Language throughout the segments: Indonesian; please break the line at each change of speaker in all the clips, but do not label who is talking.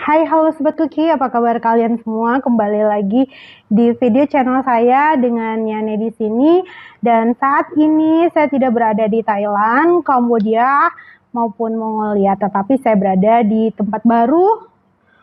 Hai, halo Sobat Kuki, apa kabar kalian semua? Kembali lagi di video channel saya dengan Nyane di sini. Dan saat ini saya tidak berada di Thailand, Kamboja maupun Mongolia, tetapi saya berada di tempat baru,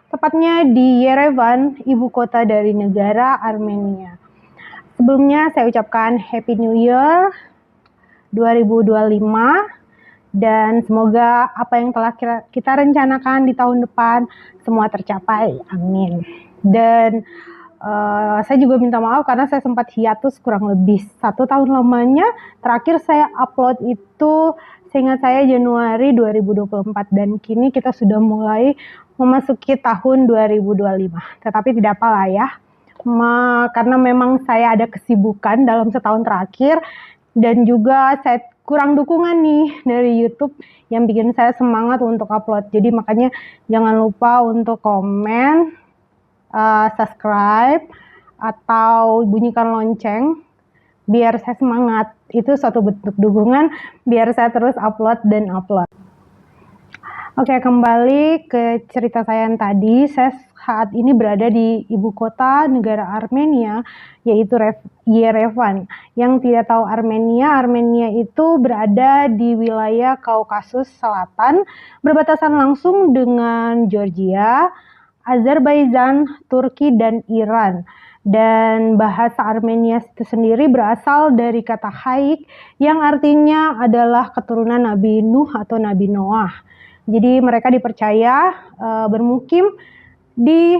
tepatnya di Yerevan, ibu kota dari negara Armenia. Sebelumnya saya ucapkan Happy New Year 2025. Dan semoga apa yang telah kita rencanakan di tahun depan semua tercapai, amin. Dan saya juga minta maaf karena saya sempat hiatus kurang lebih 1 tahun lamanya. Terakhir saya upload itu seingat saya Januari 2024 dan kini kita sudah mulai memasuki tahun 2025. Tetapi tidak apalah ya, karena memang saya ada kesibukan dalam setahun terakhir dan juga saya kurang dukungan nih dari YouTube yang bikin saya semangat untuk upload. Jadi makanya jangan lupa untuk komen, subscribe, atau bunyikan lonceng biar saya semangat. Itu suatu bentuk dukungan biar saya terus upload dan upload. Oke, kembali ke cerita saya yang tadi. Saya saat ini berada di ibu kota negara Armenia, yaitu Yerevan. Yang tidak tahu Armenia itu berada di wilayah Kaukasus Selatan, berbatasan langsung dengan Georgia, Azerbaijan, Turki, dan Iran. Dan bahasa Armenia itu sendiri berasal dari kata Haik, yang artinya adalah keturunan Nabi Nuh atau Nabi Noah. Jadi mereka dipercaya bermukim di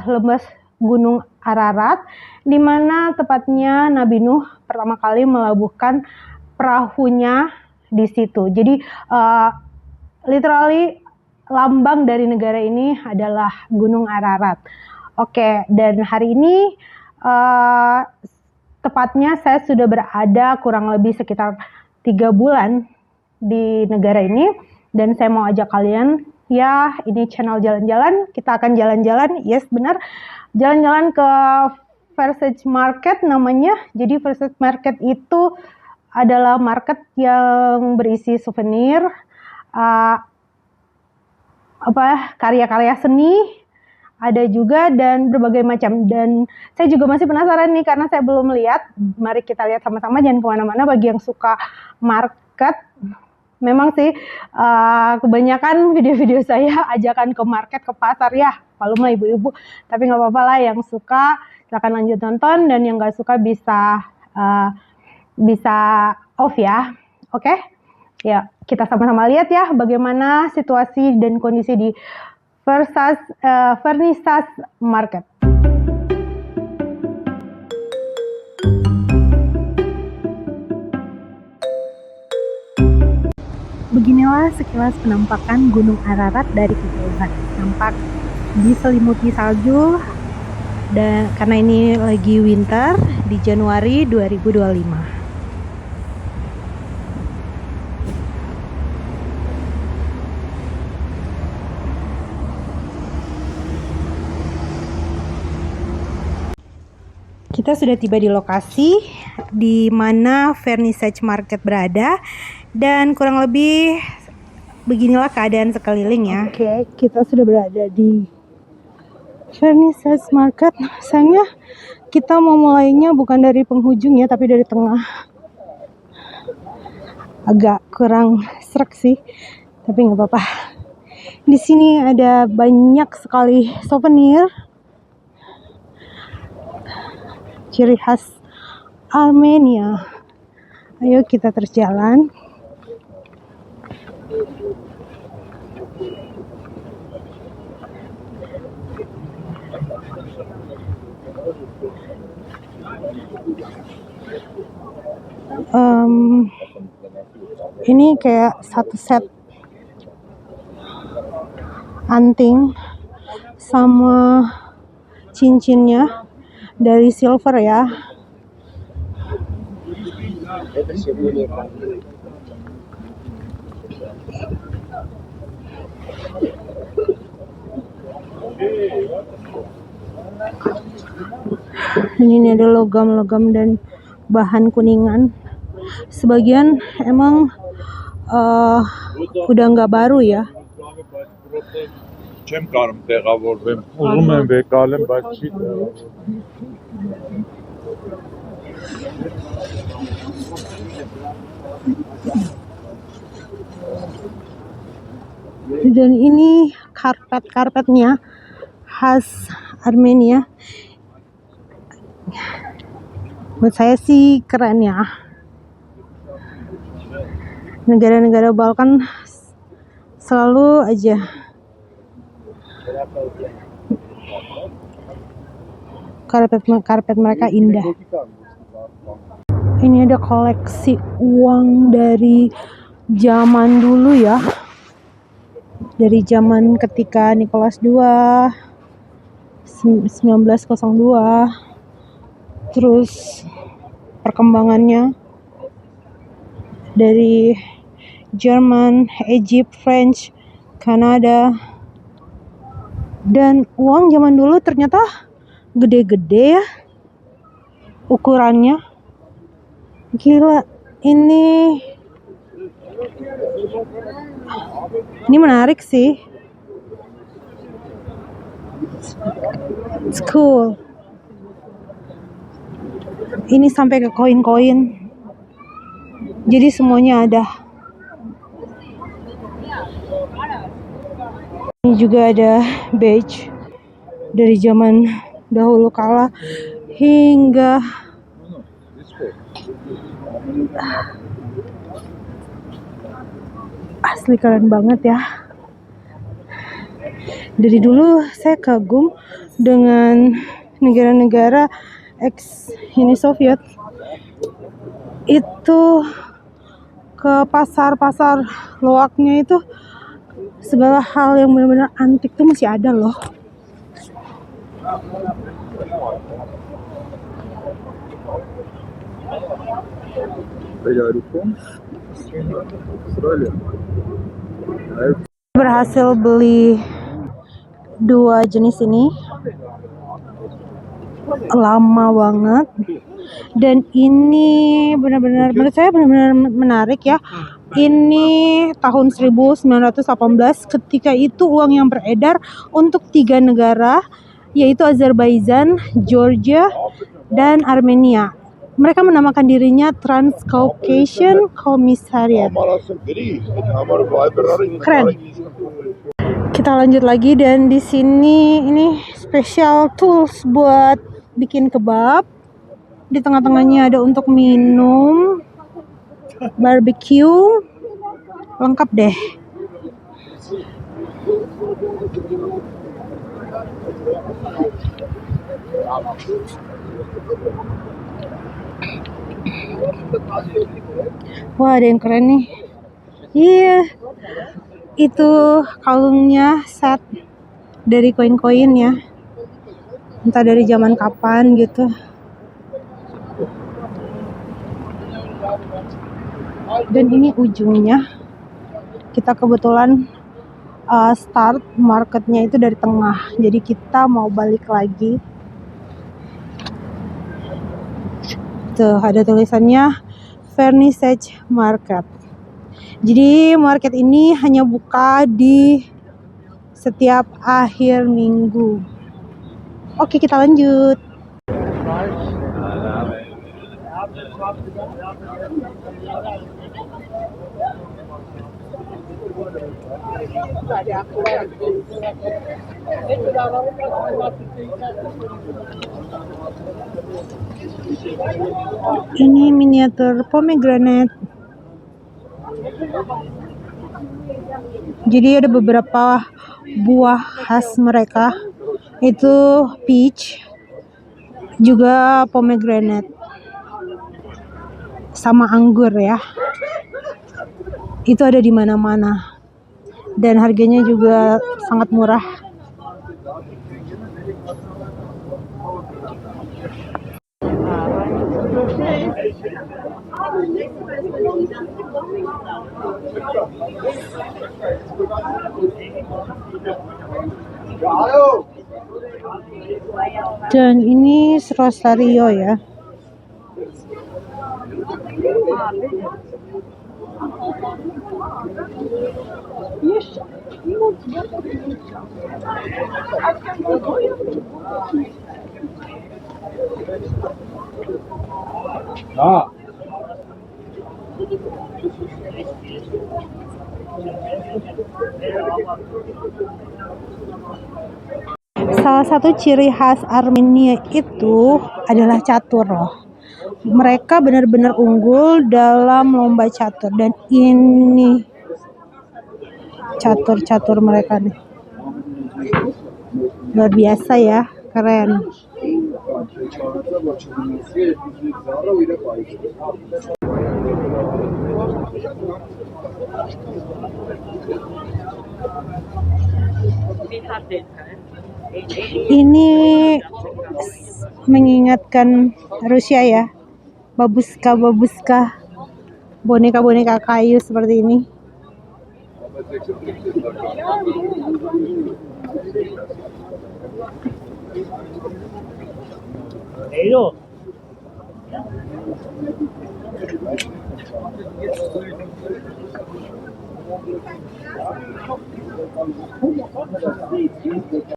lembah Gunung Ararat, di mana tepatnya Nabi Nuh pertama kali melabuhkan perahunya di situ. Jadi literally lambang dari negara ini adalah Gunung Ararat. Oke, dan hari ini tepatnya saya sudah berada kurang lebih sekitar 3 bulan di negara ini. Dan saya mau ajak kalian, ya ini channel jalan-jalan, kita akan jalan-jalan, yes benar, jalan-jalan ke Versace Market namanya. Jadi Versace Market itu adalah market yang berisi souvenir, karya-karya seni, ada juga dan berbagai macam. Dan saya juga masih penasaran nih karena saya belum lihat. Mari kita lihat sama-sama, jangan kemana-mana. Bagi yang suka market, memang sih kebanyakan video-video saya ajakan ke market, ke pasar ya, kalau mah ibu-ibu. Tapi nggak apa-apa lah, yang suka silakan lanjut nonton dan yang nggak suka bisa off ya. Oke? Ya, kita sama-sama lihat ya bagaimana situasi dan kondisi di Versace Market. Beginilah sekilas penampakan Gunung Ararat dari kejauhan. Nampak diselimuti salju, dan karena ini lagi winter di Januari 2025. Kita sudah tiba di lokasi di mana Versace Market berada. Dan kurang lebih beginilah keadaan sekeliling ya. Oke, kita sudah berada di Versace Market. Sayangnya kita mau mulainya bukan dari penghujung ya, tapi dari tengah. Agak kurang serak sih, tapi nggak apa-apa. Di sini ada banyak sekali souvenir, ciri khas Armenia. Ayo kita terus jalan. Ini kayak satu set anting sama cincinnya dari silver ya. Ini ada logam-logam dan bahan kuningan. Sebagian emang udah nggak baru ya,
Չեմ կարող տեղավորվեմ։ Ուզում եմ վեկալեմ, բայց չի տեղավորվում։
Dan ini karpet-karpetnya khas Armenia. Menurut saya sih keren ya. Negara-negara Balkan selalu aja karpet mereka indah. Ini ada koleksi uang dari zaman dulu ya. Dari zaman ketika Nicholas II 1902. Terus perkembangannya dari Jerman, Egypt, French, Kanada. Dan uang zaman dulu ternyata gede-gede ya ukurannya. Gila, ini menarik sih. It's cool. Ini sampai ke koin-koin. Jadi semuanya ada. Ini juga ada badge dari zaman dahulu kala hingga asli keren banget ya. Dari dulu saya kagum dengan negara-negara ex Uni Soviet. Itu ke pasar-pasar loaknya itu segala hal yang benar-benar antik tuh masih ada loh. Berhasil beli 2 jenis ini. Lama banget. Dan ini benar-benar menurut saya benar-benar menarik ya. Ini tahun 1918 ketika itu uang yang beredar untuk 3 negara, yaitu Azerbaijan, Georgia, dan Armenia. Mereka menamakan dirinya Trans-Caucasian Commissariat. Keren. Kita lanjut lagi, dan di sini ini special tools buat bikin kebab. Di tengah-tengahnya ada untuk minum, barbecue, lengkap deh. Wah, ada yang keren nih. Iya, itu kalungnya set dari koin-koin ya. Entah dari zaman kapan gitu. Dan ini ujungnya. Kita kebetulan start marketnya itu dari tengah. Jadi kita mau balik lagi. Tuh ada tulisannya Vernissage Market. Jadi market ini hanya buka di setiap akhir minggu. Oke, kita lanjut. Ini miniatur pomegranate. Jadi ada beberapa buah khas mereka, itu peach, juga pomegranate, sama anggur ya. Itu ada di mana-mana. Dan harganya juga sangat murah. Dan ini Rosario ya.
Ja.
Salah satu ciri khas Armenia itu adalah catur loh. Mereka benar-benar unggul dalam lomba catur, dan ini catur-catur mereka nih. Luar biasa ya, keren. Ini mengingatkan Rusia ya, babuska, boneka-boneka kayu seperti ini.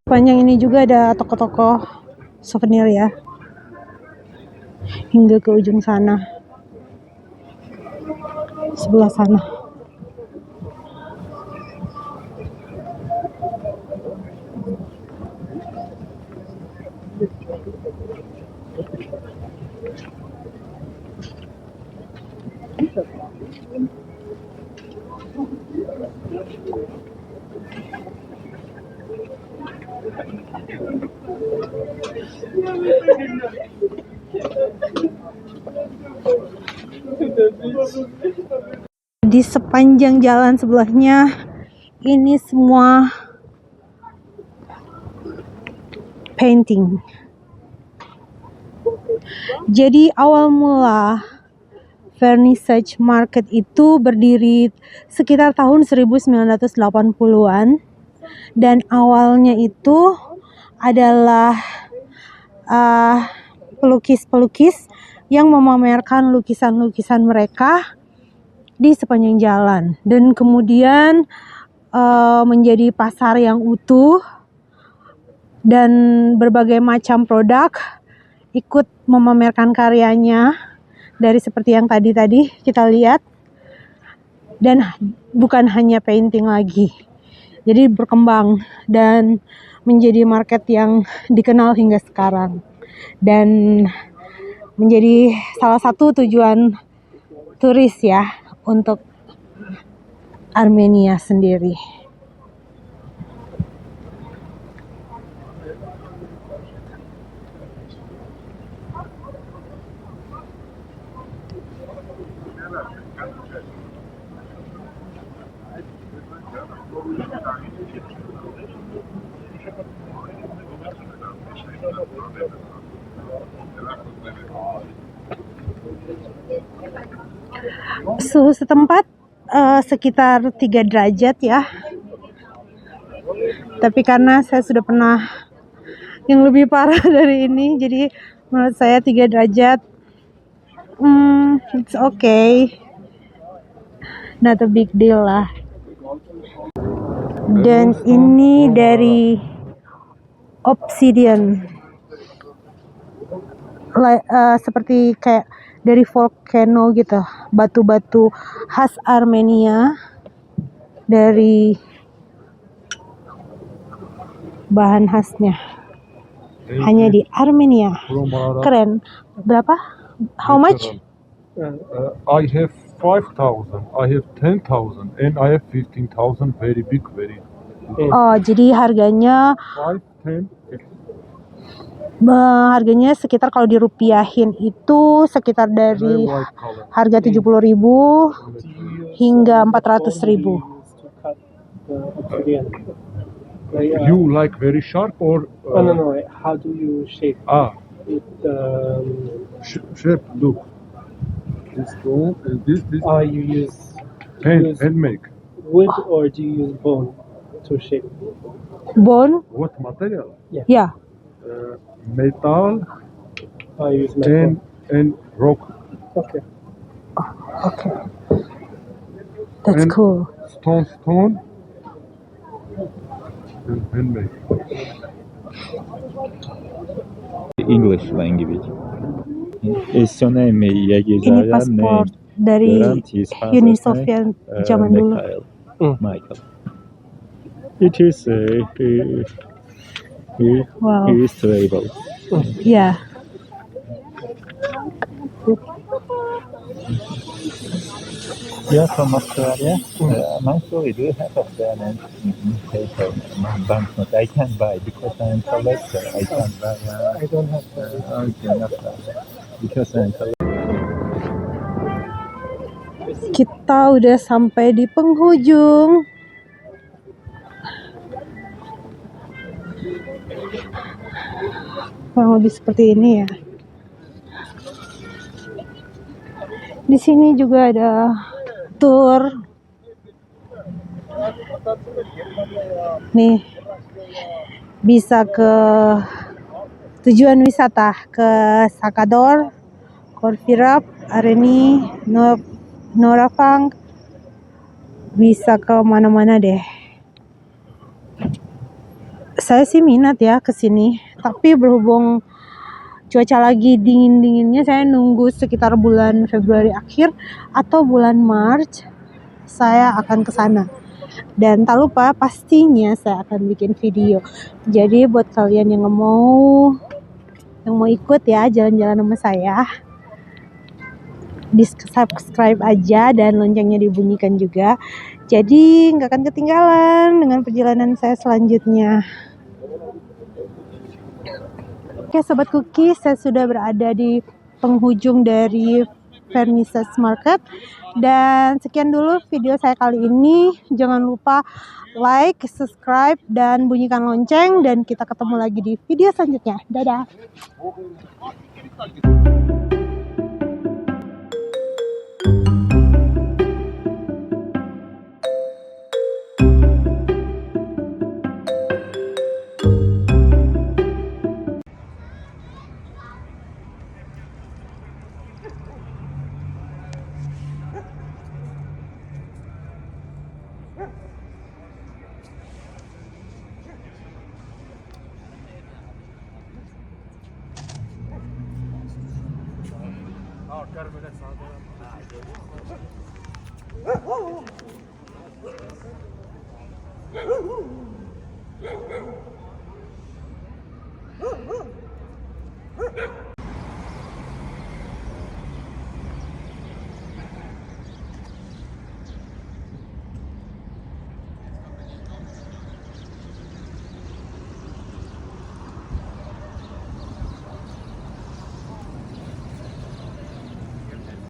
Panjang ini juga ada toko-toko souvenir ya, hingga ke ujung sana, sebelah sana. Di sepanjang jalan sebelahnya ini semua painting. Jadi awal mula Vernissage Market itu berdiri sekitar tahun 1980-an, dan awalnya itu adalah pelukis-pelukis yang memamerkan lukisan-lukisan mereka di sepanjang jalan, dan kemudian menjadi pasar yang utuh, dan berbagai macam produk ikut memamerkan karyanya, dari seperti yang tadi kita lihat, dan bukan hanya painting lagi. Jadi berkembang dan menjadi market yang dikenal hingga sekarang, dan menjadi salah satu tujuan turis ya untuk Armenia sendiri. Suhu setempat sekitar 3 derajat ya. Tapi karena saya sudah pernah yang lebih parah dari ini, jadi menurut saya 3 derajat it's okay, not a big deal lah. Dan ini dari obsidian, seperti kayak dari volcano gitu, batu-batu khas Armenia dari bahan khasnya, hanya di Armenia. Keren. Berapa? How much?
I have 5,000, I have 10,000, and I have 15,000. Very big, very.
Oh, jadi harganya
5, 10.
Harganya sekitar, kalau dirupiahin itu sekitar dari harga 70.000 hingga 400.000.
You like very sharp or?
No. How do you shape it?
Shape. Look. This stone and this.
You use
and make.
wood, or do you use bone to shape?
Bone?
What material?
Yeah.
Metal.
I use metal.
And rock.
Okay.
Okay. That's
And
cool.
Stone. handmade.
English language. Is your name
Ini
Yagizaya?
paspor
Name
dari
Grant, his father's
Uni
name,
Soviet zaman dulu.
Mikhail.
Mm.
Michael. It is
Wow.
illustrable.
Ya.
You're from Australia? My story, do you have Australian paper, banknote? I can't buy because I'm collector. I can't buy.
I don't have
Okay, no problem. Because I'm collector.
Kita udah sampai di penghujung. Kurang lebih seperti ini ya. Di sini juga ada tour. Nih, bisa ke tujuan wisata ke Sakador, Korvirap, Areni, Norafang, bisa ke mana-mana deh. Saya sih minat ya ke sini, tapi berhubung cuaca lagi dingin-dinginnya, saya nunggu sekitar bulan Februari akhir atau bulan Maret saya akan ke sana. Dan tak lupa pastinya saya akan bikin video. Jadi buat kalian yang mau ikut ya jalan-jalan sama saya, di subscribe aja dan loncengnya dibunyikan juga. Jadi nggak akan ketinggalan dengan perjalanan saya selanjutnya. Oke Sobat Cookies, saya sudah berada di penghujung dari Vernissage Market. Dan sekian dulu video saya kali ini. Jangan lupa like, subscribe, dan bunyikan lonceng. Dan kita ketemu lagi di video selanjutnya. Dadah!
Woohoo!